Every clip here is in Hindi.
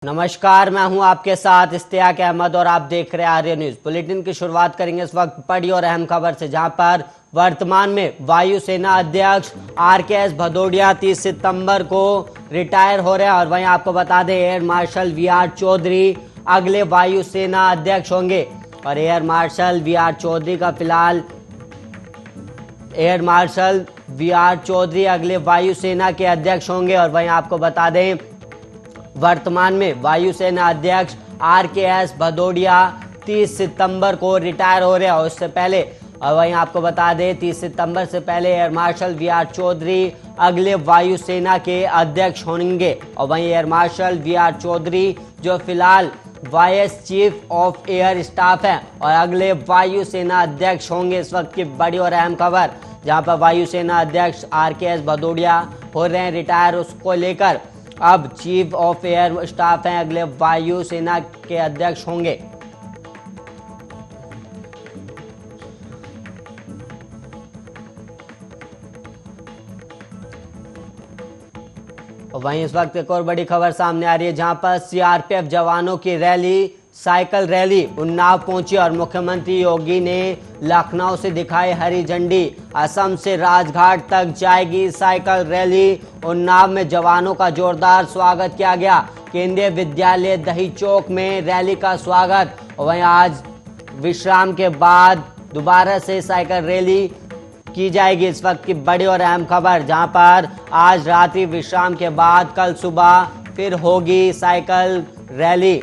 नमस्कार, मैं हूं आपके साथ इश्तियाक अहमद और आप देख रहे हैं आर्य न्यूज। बुलेटिन की शुरुआत करेंगे इस वक्त बड़ी और अहम खबर से, जहां पर वर्तमान में वायुसेना अध्यक्ष RKS भदौरिया 30 सितंबर को रिटायर हो रहे हैं। और वहीं आपको बता दें, एयर मार्शल VR चौधरी अगले वायुसेना अध्यक्ष होंगे। और एयर मार्शल VR चौधरी का फिलहाल अगले वायुसेना के अध्यक्ष होंगे। और वहीं आपको बता दें, वर्तमान में वायुसेना अध्यक्ष RKS भदौरिया 30 सितंबर को रिटायर हो रहे हैं। और उससे पहले, और वहीं आपको बता दें, 30 सितंबर से पहले एयर मार्शल VR चौधरी अगले वायुसेना के अध्यक्ष होंगे। और वहीं एयर मार्शल VR चौधरी जो फिलहाल vice chief of air staff हैं और अगले वायुसेना अध्यक्ष होंगे। इस वक्त की बड़ी और अहम खबर, जहां पर वायुसेना अध्यक्ष RKS भदौरिया हो रहे हैं रिटायर, उसको लेकर अब चीफ ऑफ एयर स्टाफ हैं, अगले वायुसेना के अध्यक्ष होंगे। और वहीं इस वक्त एक और बड़ी खबर सामने आ रही है, जहां पर CRPF जवानों की रैली, साइकिल रैली उन्नाव पहुंची और मुख्यमंत्री योगी ने लखनऊ से दिखाई हरी झंडी। असम से राजघाट तक जाएगी साइकिल रैली। उन्नाव में जवानों का जोरदार स्वागत किया गया। केंद्रीय विद्यालय दही चौक में रैली का स्वागत। और वहीं आज विश्राम के बाद दोबारा से साइकिल रैली की जाएगी। इस वक्त की बड़ी और अहम खबर, जहां पर आज रात्रि विश्राम के बाद कल सुबह फिर होगी साइकिल रैली।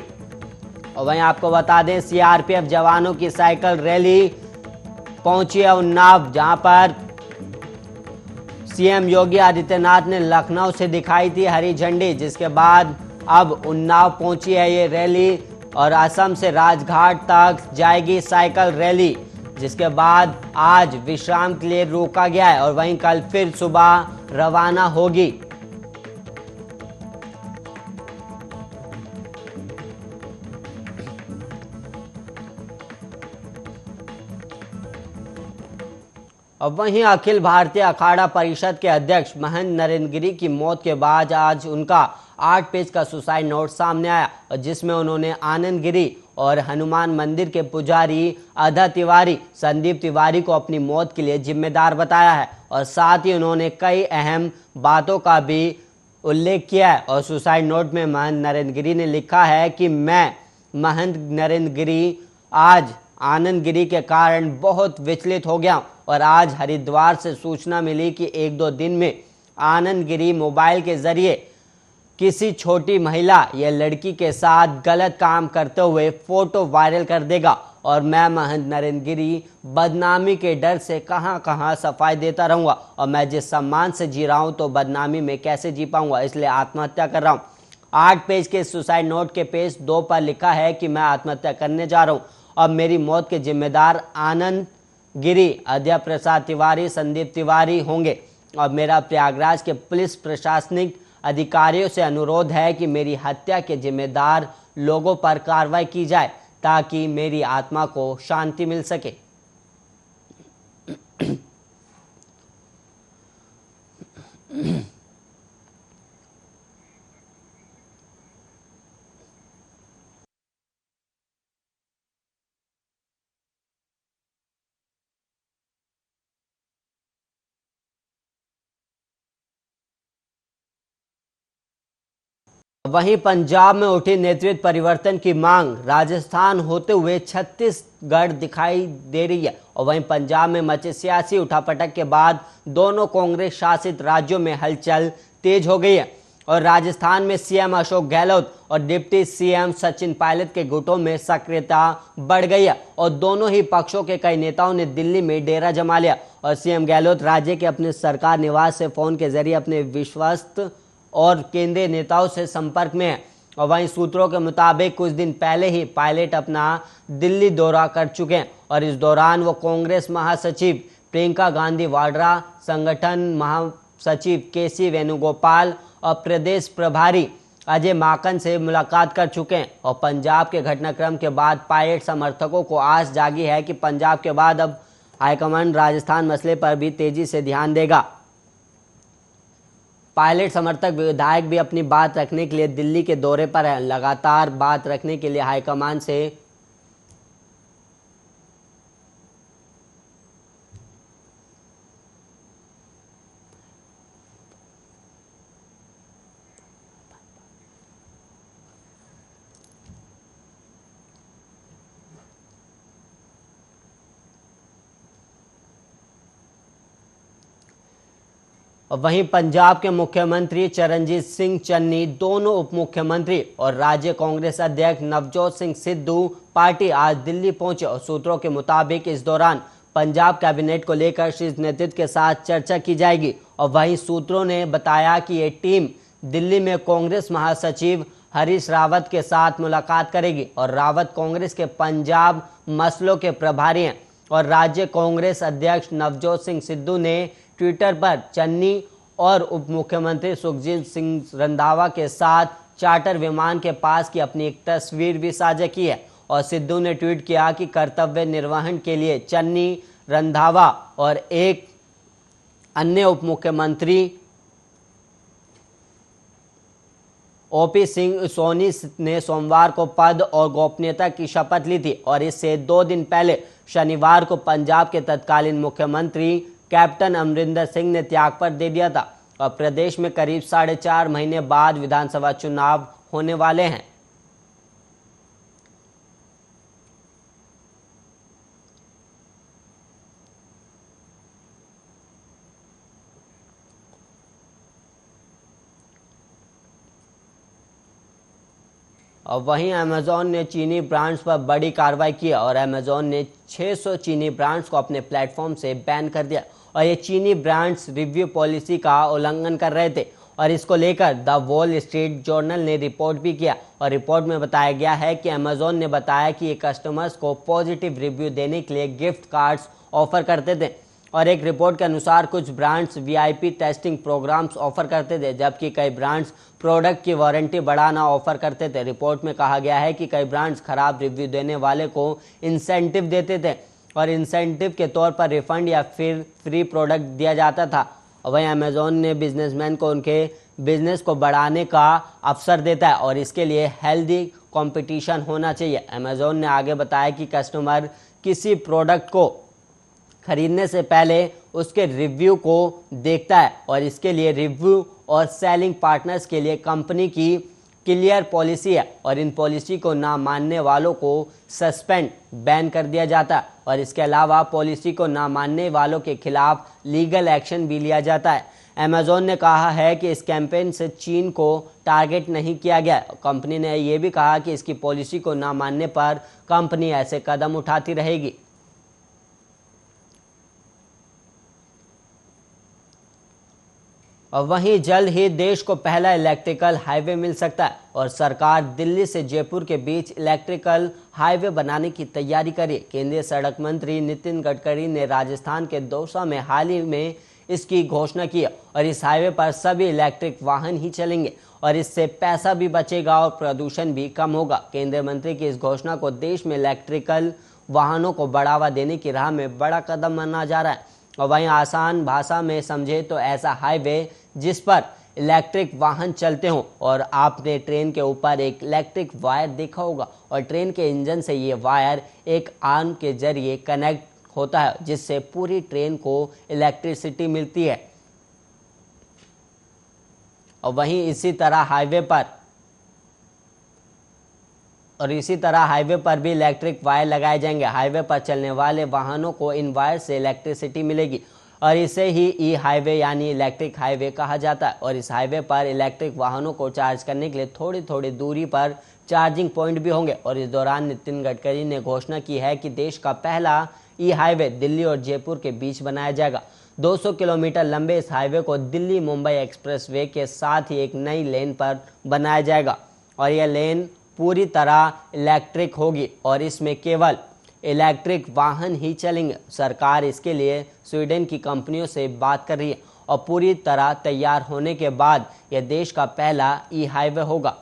और वहीं आपको बता दें, CRPF जवानों की साइकिल रैली पहुंची है उन्नाव, जहां पर CM योगी आदित्यनाथ ने लखनऊ से दिखाई थी हरी झंडी, जिसके बाद अब उन्नाव पहुंची है ये रैली। और असम से राजघाट तक जाएगी साइकिल रैली, जिसके बाद आज विश्राम के लिए रोका गया है और वहीं कल फिर सुबह रवाना होगी। अब वहीं अखिल भारतीय अखाड़ा परिषद के अध्यक्ष महंत नरेंद्र गिरी की मौत के बाद आज उनका 8 पेज का सुसाइड नोट सामने आया, और जिसमें उन्होंने आनंद गिरी और हनुमान मंदिर के पुजारी अधा तिवारी, संदीप तिवारी को अपनी मौत के लिए जिम्मेदार बताया है। और साथ ही उन्होंने कई अहम बातों का भी उल्लेख किया है। और सुसाइड नोट में महंत नरेंद्र गिरी ने लिखा है कि मैं महंत नरेंद्र गिरी आज आनंद गिरी के कारण बहुत विचलित हो गया, और आज हरिद्वार से सूचना मिली कि 1-2 दिन में आनंद गिरी मोबाइल के जरिए किसी छोटी महिला या लड़की के साथ गलत काम करते हुए फोटो वायरल कर देगा। और मैं महंत नरेंद्र गिरी बदनामी के डर से कहां कहां सफाई देता रहूंगा, और मैं जिस सम्मान से जी रहा हूं तो बदनामी में कैसे जी पाऊंगा, इसलिए आत्महत्या कर रहा हूं। 8 पेज के सुसाइड नोट के पेज 2 पर लिखा है कि मैं आत्महत्या करने जा रहा हूं। अब मेरी मौत के जिम्मेदार आनंद गिरी, अजय प्रसाद तिवारी, संदीप तिवारी होंगे। और मेरा प्रयागराज के पुलिस प्रशासनिक अधिकारियों से अनुरोध है कि मेरी हत्या के जिम्मेदार लोगों पर कार्रवाई की जाए, ताकि मेरी आत्मा को शांति मिल सके। वहीं पंजाब में उठी नेतृत्व परिवर्तन की मांग राजस्थान होते हुए छत्तीसगढ़ दिखाई दे रही है। और वहीं पंजाब में मचे सियासी उठापटक के बाद दोनों कांग्रेस शासित राज्यों में हलचल तेज हो गई है। और राजस्थान में CM अशोक गहलोत और डिप्टी CM सचिन पायलट के गुटों में सक्रियता बढ़ गई है, और दोनों ही पक्षों के कई नेताओं ने दिल्ली में डेरा जमा लिया। और CM गहलोत राज्य के अपने सरकार निवास से फोन के जरिए अपने विश्वस्त और केंद्रीय नेताओं से संपर्क में है। और वहीं सूत्रों के मुताबिक कुछ दिन पहले ही पायलट अपना दिल्ली दौरा कर चुके हैं, और इस दौरान वो कांग्रेस महासचिव प्रियंका गांधी वाड्रा, संगठन महासचिव KC वेणुगोपाल और प्रदेश प्रभारी अजय माकन से मुलाकात कर चुके हैं। और पंजाब के घटनाक्रम के बाद पायलट समर्थकों को आस जागी है कि पंजाब के बाद अब हाईकमान राजस्थान मसले पर भी तेजी से ध्यान देगा। पायलट समर्थक विधायक भी अपनी बात रखने के लिए दिल्ली के दौरे पर है। लगातार बात रखने के लिए हाईकमान से वहीं पंजाब के मुख्यमंत्री चरणजीत सिंह चन्नी, दोनों उप मुख्यमंत्री और राज्य कांग्रेस अध्यक्ष नवजोत सिंह सिद्धू पार्टी आज दिल्ली पहुंचे और सूत्रों के मुताबिक इस दौरान पंजाब कैबिनेट को लेकर शीर्ष नेतृत्व के साथ चर्चा की जाएगी। और वहीं सूत्रों ने बताया कि ये टीम दिल्ली में कांग्रेस महासचिव हरीश रावत के साथ मुलाकात करेगी और रावत कांग्रेस के पंजाब मसलों के प्रभारी हैं। और राज्य कांग्रेस अध्यक्ष नवजोत सिंह सिद्धू ने ट्विटर पर चन्नी और उप मुख्यमंत्री सुखजीत सिंह रंधावा के साथ चार्टर विमान के पास की अपनी एक तस्वीर भी साझा की है। और सिद्धू ने ट्वीट किया कि कर्तव्य निर्वहन के लिए चन्नी, रंधावा और एक अन्य उप मुख्यमंत्री ओपी सिंह सोनी ने सोमवार को पद और गोपनीयता की शपथ ली थी और इससे 2 दिन पहले शनिवार को पंजाब के तत्कालीन मुख्यमंत्री कैप्टन अमरिंदर सिंह ने त्याग पत्र दे दिया था। और प्रदेश में करीब 4.5 महीने बाद विधानसभा चुनाव होने वाले हैं। और वहीं अमेजॉन ने चीनी ब्रांड्स पर बड़ी कार्रवाई की और अमेजॉन ने 600 चीनी ब्रांड्स को अपने प्लेटफॉर्म से बैन कर दिया। और ये चीनी ब्रांड्स रिव्यू पॉलिसी का उल्लंघन कर रहे थे और इसको लेकर द वॉल स्ट्रीट जर्नल ने रिपोर्ट भी किया। और रिपोर्ट में बताया गया है कि अमेजॉन ने बताया कि ये कस्टमर्स को पॉजिटिव रिव्यू देने के लिए गिफ्ट कार्ड्स ऑफर करते थे। और एक रिपोर्ट के अनुसार कुछ brands VIP testing programmes offer करते थे, जबकि कई ब्रांड्स प्रोडक्ट की वारंटी बढ़ाना ऑफर करते थे। रिपोर्ट में कहा गया है कि कई ब्रांड्स खराब रिव्यू देने वाले को इंसेंटिव देते थे और इंसेंटिव के तौर पर रिफंड या फिर फ्री प्रोडक्ट दिया जाता था। वहीं अमेजॉन ने बिजनेसमैन को उनके बिजनेस को बढ़ाने का अवसर देता है और इसके लिए हेल्दी कंपटीशन होना चाहिए। अमेजॉन ने आगे बताया कि कस्टमर किसी प्रोडक्ट को खरीदने से पहले उसके रिव्यू को देखता है और इसके लिए रिव्यू और सेलिंग पार्टनर्स के लिए कंपनी की क्लियर पॉलिसी है और इन पॉलिसी को ना मानने वालों को सस्पेंड बैन कर दिया जाता है। और इसके अलावा पॉलिसी को ना मानने वालों के खिलाफ लीगल एक्शन भी लिया जाता है। अमेजॉन ने कहा है कि इस कैंपेन से चीन को टारगेट नहीं किया गया। कंपनी ने यह भी कहा कि इसकी पॉलिसी को ना मानने पर कंपनी ऐसे कदम उठाती रहेगी। और वहीं जल्द ही देश को पहला इलेक्ट्रिकल हाईवे मिल सकता है और सरकार दिल्ली से जयपुर के बीच इलेक्ट्रिकल हाईवे बनाने की तैयारी करी। केंद्रीय सड़क मंत्री नितिन गडकरी ने राजस्थान के दौसा में हाल ही में इसकी घोषणा की और इस हाईवे पर सभी इलेक्ट्रिक वाहन ही चलेंगे और इससे पैसा भी बचेगा और प्रदूषण भी कम होगा। केंद्रीय मंत्री की इस घोषणा को देश में इलेक्ट्रिकल वाहनों को बढ़ावा देने की राह में बड़ा कदम माना जा रहा है। और वहीं आसान भाषा में समझे तो ऐसा हाईवे जिस पर इलेक्ट्रिक वाहन चलते हों। और आपने ट्रेन के ऊपर एक इलेक्ट्रिक वायर देखा होगा और ट्रेन के इंजन से ये वायर एक आर्म के जरिए कनेक्ट होता है जिससे पूरी ट्रेन को इलेक्ट्रिसिटी मिलती है। और वहीं इसी तरह हाईवे पर भी इलेक्ट्रिक वायर लगाए जाएंगे। हाईवे पर चलने वाले वाहनों को इन वायर से इलेक्ट्रिसिटी मिलेगी और इसे ही ई हाईवे यानी इलेक्ट्रिक हाईवे कहा जाता है। और इस हाईवे पर इलेक्ट्रिक वाहनों को चार्ज करने के लिए थोड़ी थोड़ी दूरी पर चार्जिंग पॉइंट भी होंगे। और इस दौरान नितिन गडकरी ने घोषणा की है कि देश का पहला ई हाईवे दिल्ली और जयपुर के बीच बनाया जाएगा। 200 किलोमीटर लंबे इस हाईवे को दिल्ली मुंबई एक्सप्रेसवे के साथ ही एक नई लेन पर बनाया जाएगा और यह लेन पूरी तरह इलेक्ट्रिक होगी और इसमें केवल इलेक्ट्रिक वाहन ही चलेंगे। सरकार इसके लिए स्वीडन की कंपनियों से बात कर रही है और पूरी तरह तैयार होने के बाद यह देश का पहला ई हाईवे होगा।